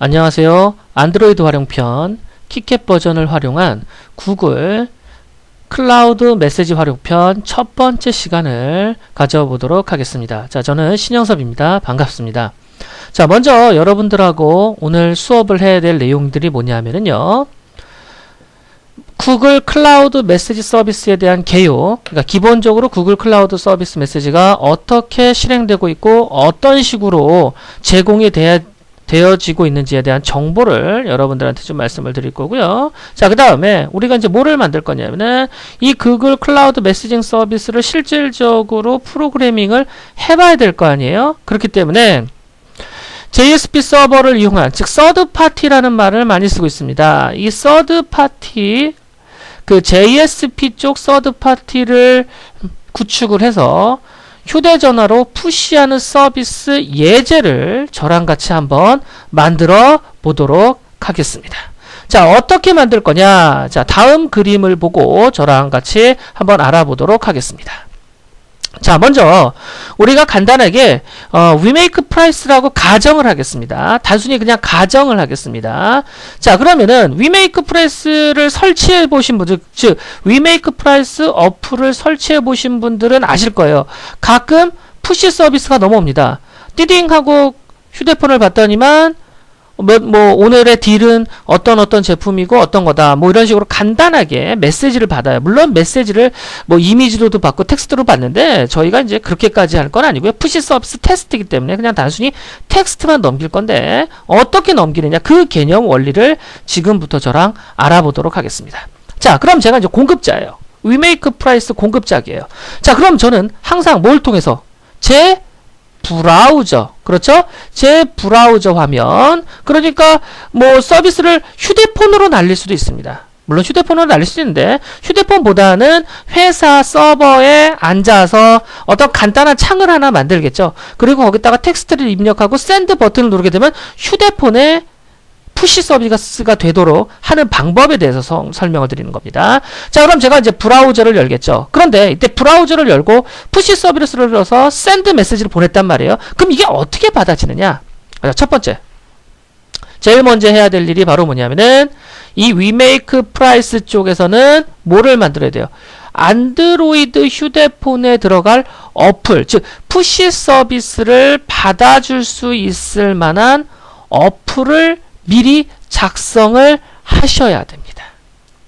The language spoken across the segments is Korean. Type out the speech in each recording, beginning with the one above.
안녕하세요. 안드로이드 활용편 키캣 버전을 활용한 구글 클라우드 메시지 활용편 첫 번째 시간을 가져보도록 하겠습니다. 자, 저는 신영섭입니다. 반갑습니다. 자, 먼저 여러분들하고 오늘 수업을 해야 될 내용들이 뭐냐면요. 구글 클라우드 메시지 서비스에 대한 개요, 그러니까 기본적으로 구글 클라우드 서비스 메시지가 어떻게 실행되고 있고 어떤 식으로 제공이 되어지고 있는지에 대한 정보를 여러분들한테 좀 말씀을 드릴 거고요. 자, 그 다음에 우리가 이제 뭐를 만들 거냐면은 이 구글 클라우드 메시징 서비스를 실질적으로 프로그래밍을 해봐야 될 거 아니에요. 그렇기 때문에 JSP 서버를 이용한, 즉 서드 파티라는 말을 많이 쓰고 있습니다. 이 서드 파티, 그 JSP 쪽 서드 파티를 구축을 해서 휴대전화로 푸시하는 서비스 예제를 저랑 같이 한번 만들어 보도록 하겠습니다. 자, 어떻게 만들 거냐? 자, 다음 그림을 보고 저랑 같이 한번 알아보도록 하겠습니다. 자, 먼저 우리가 간단하게 위메이크 프라이스라고 가정을 하겠습니다. 단순히 그냥 가정을 하겠습니다. 자, 그러면은 위메이크 프라이스를 설치해 보신 분들, 즉 위메이크 프라이스 어플을 설치해 보신 분들은 아실 거예요. 가끔 푸시 서비스가 넘어옵니다. 띠딩 하고 휴대폰을 봤더니만 오늘의 딜은 어떤 제품이고 어떤 거다, 이런 식으로 간단하게 메시지를 받아요. 물론 메시지를 이미지로도 받고 텍스트로 받는데 저희가 이제 그렇게까지 할 건 아니고요. 푸시 서비스 테스트이기 때문에 그냥 단순히 텍스트만 넘길 건데 어떻게 넘기느냐, 그 개념 원리를 지금부터 저랑 알아보도록 하겠습니다. 자, 그럼 제가 이제 공급자예요. 위메이크 프라이스 공급자이에요. 자, 그럼 저는 항상 뭘 통해서 제 브라우저, 그렇죠? 제 브라우저 화면, 그러니까 서비스를 휴대폰으로 날릴 수도 있습니다. 물론 휴대폰으로 날릴 수 있는데 휴대폰보다는 회사 서버에 앉아서 어떤 간단한 창을 하나 만들겠죠. 그리고 거기다가 텍스트를 입력하고 샌드 버튼을 누르게 되면 휴대폰에 푸시 서비스가 되도록 하는 방법에 대해서 설명을 드리는 겁니다. 자, 그럼 제가 이제 브라우저를 열겠죠. 그런데 이때 브라우저를 열고 푸시 서비스를 넣어서 샌드 메시지를 보냈단 말이에요. 그럼 이게 어떻게 받아지느냐? 첫 번째, 제일 먼저 해야 될 일이 바로 뭐냐면은 이 위메이크 프라이스 쪽에서는 뭐를 만들어야 돼요? 안드로이드 휴대폰에 들어갈 어플, 즉 푸시 서비스를 받아줄 수 있을 만한 어플을 미리 작성을 하셔야 됩니다.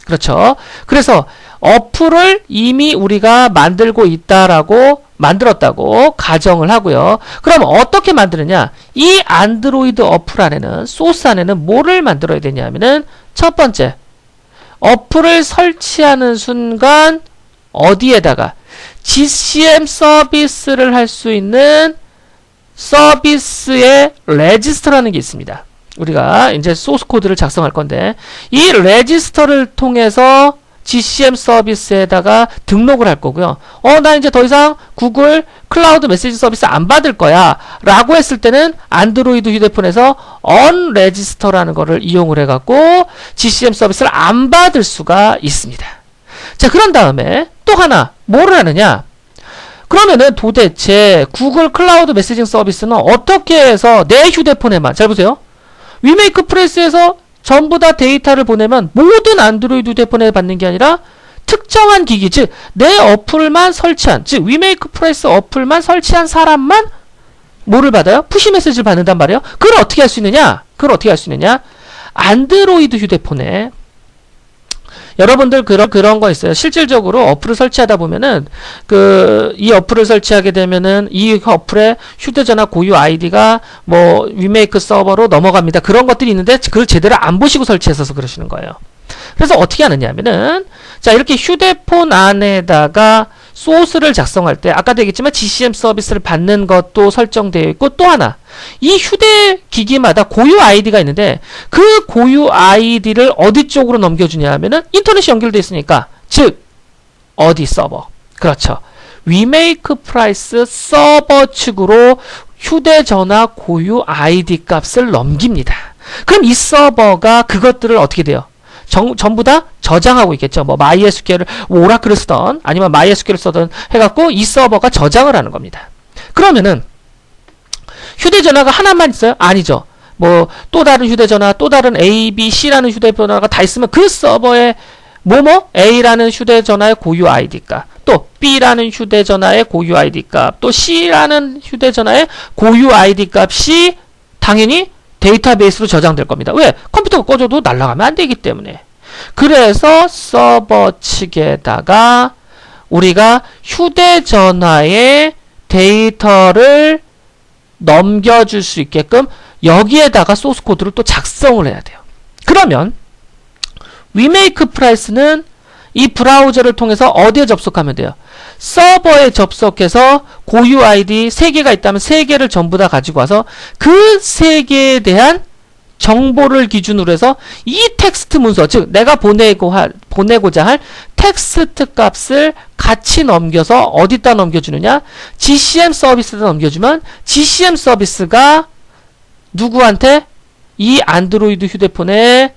그렇죠? 그래서 어플을 이미 우리가 만들었다고 가정을 하고요. 그럼 어떻게 만드느냐? 이 안드로이드 어플 안에는, 소스 안에는 뭐를 만들어야 되냐면은 첫 번째, 어플을 설치하는 순간 어디에다가 GCM 서비스를 할 수 있는 서비스의 레지스터라는 게 있습니다. 우리가 이제 소스 코드를 작성할 건데 이 레지스터를 통해서 GCM 서비스에다가 등록을 할 거고요. 나 이제 더 이상 구글 클라우드 메시지 서비스 안 받을 거야 라고 했을 때는 안드로이드 휴대폰에서 unregister라는 거를 이용을 해갖고 GCM 서비스를 안 받을 수가 있습니다. 자, 그런 다음에 또 하나 뭐를 하느냐? 그러면은 도대체 구글 클라우드 메시징 서비스는 어떻게 해서 내 휴대폰에만, 잘 보세요. 위메이크 프레스에서 전부 다 데이터를 보내면 모든 안드로이드 휴대폰에 받는 게 아니라 특정한 기기, 즉 내 어플만 설치한, 즉 위메이크 프레스 어플만 설치한 사람만 뭐를 받아요? 푸시 메시지를 받는단 말이에요. 그걸 어떻게 할 수 있느냐? 안드로이드 휴대폰에 여러분들 그런 거 있어요. 실질적으로 어플을 설치하다 보면은 이 어플을 설치하게 되면은 이 어플의 휴대전화 고유 아이디가 위메이크 서버로 넘어갑니다. 그런 것들이 있는데 그걸 제대로 안 보시고 설치해서 그러시는 거예요. 그래서 어떻게 하느냐면은, 자, 이렇게 휴대폰 안에다가 소스를 작성할 때 아까도 얘기했지만 GCM 서비스를 받는 것도 설정되어 있고, 또 하나, 이 휴대기기마다 고유 아이디가 있는데 그 고유 아이디를 어디 쪽으로 넘겨주냐 하면은 인터넷이 연결되어 있으니까, 즉 어디 서버, 그렇죠, 위메이크 프라이스 서버 측으로 휴대전화 고유 아이디 값을 넘깁니다. 그럼 이 서버가 그것들을 어떻게 돼요? 전부 다 저장하고 있겠죠. MySQL을, 오라클을 쓰던 아니면 MySQL을 쓰던 해갖고 이 서버가 저장을 하는 겁니다. 그러면은 휴대전화가 하나만 있어요? 아니죠. 뭐 또 다른 휴대전화, 또 다른 A, B, C라는 휴대전화가 다 있으면 그 서버에 뭐뭐 A라는 휴대전화의 고유 ID 값, 또 B라는 휴대전화의 고유 ID 값, 또 C라는 휴대전화의 고유 ID 값이 당연히 데이터베이스로 저장될 겁니다. 왜? 컴퓨터가 꺼져도 날아가면 안 되기 때문에. 그래서 서버 측에다가 우리가 휴대전화의 데이터를 넘겨줄 수 있게끔 여기에다가 소스 코드를 또 작성을 해야 돼요. 그러면 위메이크 프라이스는 이 브라우저를 통해서 어디에 접속하면 돼요? 서버에 접속해서 고유 아이디 3개가 있다면 3개를 전부 다 가지고 와서 그 3개에 대한 정보를 기준으로 해서 이 텍스트 문서, 즉 내가 보내고자 할 텍스트 값을 같이 넘겨서 어디다 넘겨주느냐? GCM 서비스에다 넘겨주면 GCM 서비스가 누구한테? 이 안드로이드 휴대폰에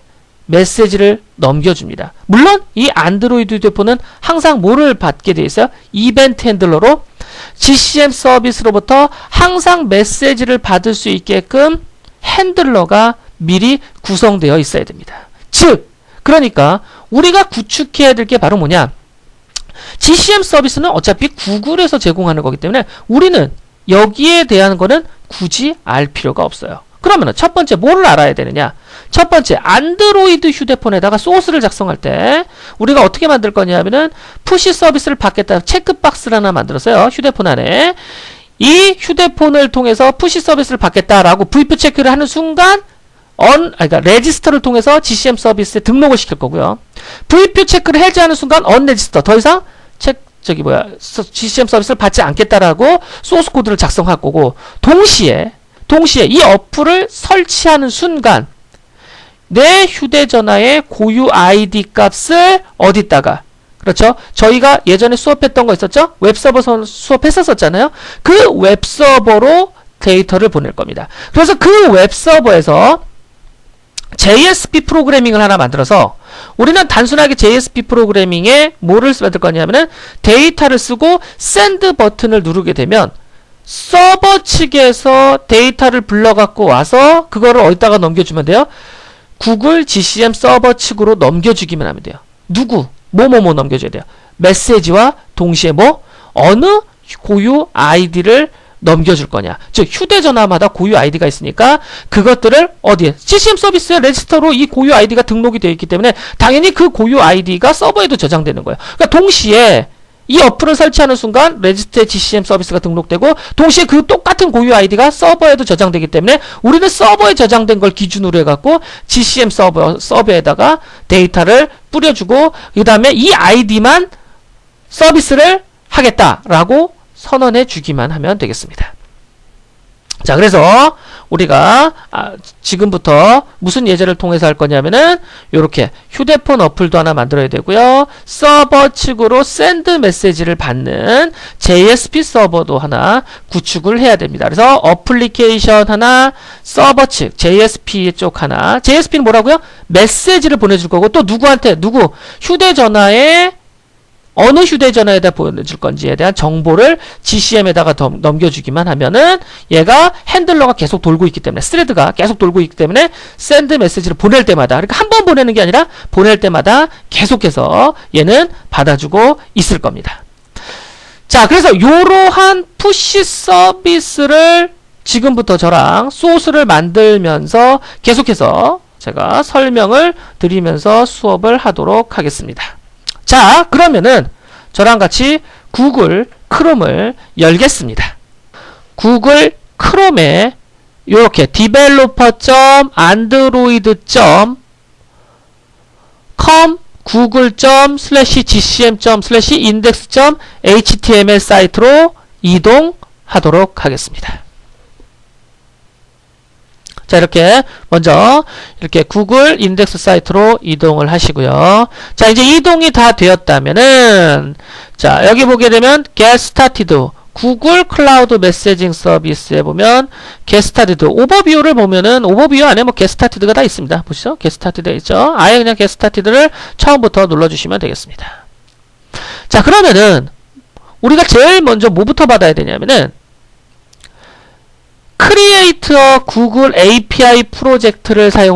메시지를 넘겨줍니다. 물론 이 안드로이드 휴대폰은 항상 뭐를 받게 되어 있어요? 이벤트 핸들러로 GCM 서비스로부터 항상 메시지를 받을 수 있게끔 핸들러가 미리 구성되어 있어야 됩니다. 즉, 그러니까 우리가 구축해야 될 게 바로 뭐냐? GCM 서비스는 어차피 구글에서 제공하는 거기 때문에 우리는 여기에 대한 거는 굳이 알 필요가 없어요. 그러면 첫 번째 뭐를 알아야 되느냐? 첫 번째, 안드로이드 휴대폰에다가 소스를 작성할 때 우리가 어떻게 만들 거냐면은 푸시 서비스를 받겠다 체크박스를 하나 만들었어요. 휴대폰 안에. 이 휴대폰을 통해서 푸시 서비스를 받겠다라고 VP 체크를 하는 순간 그러니까 레지스터를 통해서 GCM 서비스에 등록을 시킬 거고요. VP 체크를 해제하는 순간 언레지스터, 더 이상 GCM 서비스를 받지 않겠다라고 소스 코드를 작성할 거고, 동시에 이 어플을 설치하는 순간 내 휴대전화의 고유 ID 값을 어디다가, 그렇죠? 저희가 예전에 수업했던 거 있었죠? 웹서버 수업했었잖아요. 그 웹서버로 데이터를 보낼 겁니다. 그래서 그 웹서버에서 JSP 프로그래밍을 하나 만들어서 우리는 단순하게 JSP 프로그래밍에 뭐를 만들 거냐면은 데이터를 쓰고 샌드 버튼을 누르게 되면 서버 측에서 데이터를 불러갖고 와서 그거를 어디다가 넘겨주면 돼요? 구글 GCM 서버 측으로 넘겨주기만 하면 돼요. 누구? 뭐뭐뭐 넘겨줘야 돼요. 메시지와 동시에 어느 고유 아이디를 넘겨줄 거냐. 즉 휴대전화마다 고유 아이디가 있으니까 그것들을 어디에? GCM 서비스의 레지스터로 이 고유 아이디가 등록이 되어 있기 때문에 당연히 그 고유 아이디가 서버에도 저장되는 거예요. 그러니까 동시에 이 어플을 설치하는 순간 레지스트에 GCM 서비스가 등록되고 동시에 그 똑같은 고유 아이디가 서버에도 저장되기 때문에 우리는 서버에 저장된 걸 기준으로 해갖고 GCM 서버에다가 데이터를 뿌려주고 그 다음에 이 아이디만 서비스를 하겠다라고 선언해 주기만 하면 되겠습니다. 자, 그래서 우리가 지금부터 무슨 예제를 통해서 할 거냐면은 요렇게 휴대폰 어플도 하나 만들어야 되고요. 서버 측으로 샌드 메시지를 받는 JSP 서버도 하나 구축을 해야 됩니다. 그래서 어플리케이션 하나, 서버 측 JSP 쪽 하나. JSP는 뭐라고요? 메시지를 보내줄 거고 또 누구한테? 휴대전화에 어느 휴대전화에다 보내줄 건지에 대한 정보를 GCM에다가 넘겨주기만 하면은 얘가 핸들러가 계속 돌고 있기 때문에 스레드가 계속 돌고 있기 때문에 샌드 메시지를 보낼 때마다, 그러니까 한 번 보내는 게 아니라 보낼 때마다 계속해서 얘는 받아주고 있을 겁니다. 자, 그래서 이러한 푸시 서비스를 지금부터 저랑 소스를 만들면서 계속해서 제가 설명을 드리면서 수업을 하도록 하겠습니다. 자, 그러면은 저랑 같이 구글 크롬을 열겠습니다. 구글 크롬에 이렇게 developer.android.com google.com/gcm.index.html 사이트로 이동하도록 하겠습니다. 자, 이렇게 먼저 이렇게 구글 인덱스 사이트로 이동을 하시고요. 자, 이제 이동이 다 되었다면은 자, 여기 보게 되면 get started 구글 클라우드 메시징 서비스에 보면 get started 오버뷰를 보면은 오버뷰 안에 get started가 다 있습니다. 보시죠? get started 있죠? 아예 그냥 get started를 처음부터 눌러주시면 되겠습니다. 자, 그러면은 우리가 제일 먼저 뭐부터 받아야 되냐면은 크리에이트 어 구글 API 프로젝트를 사용하는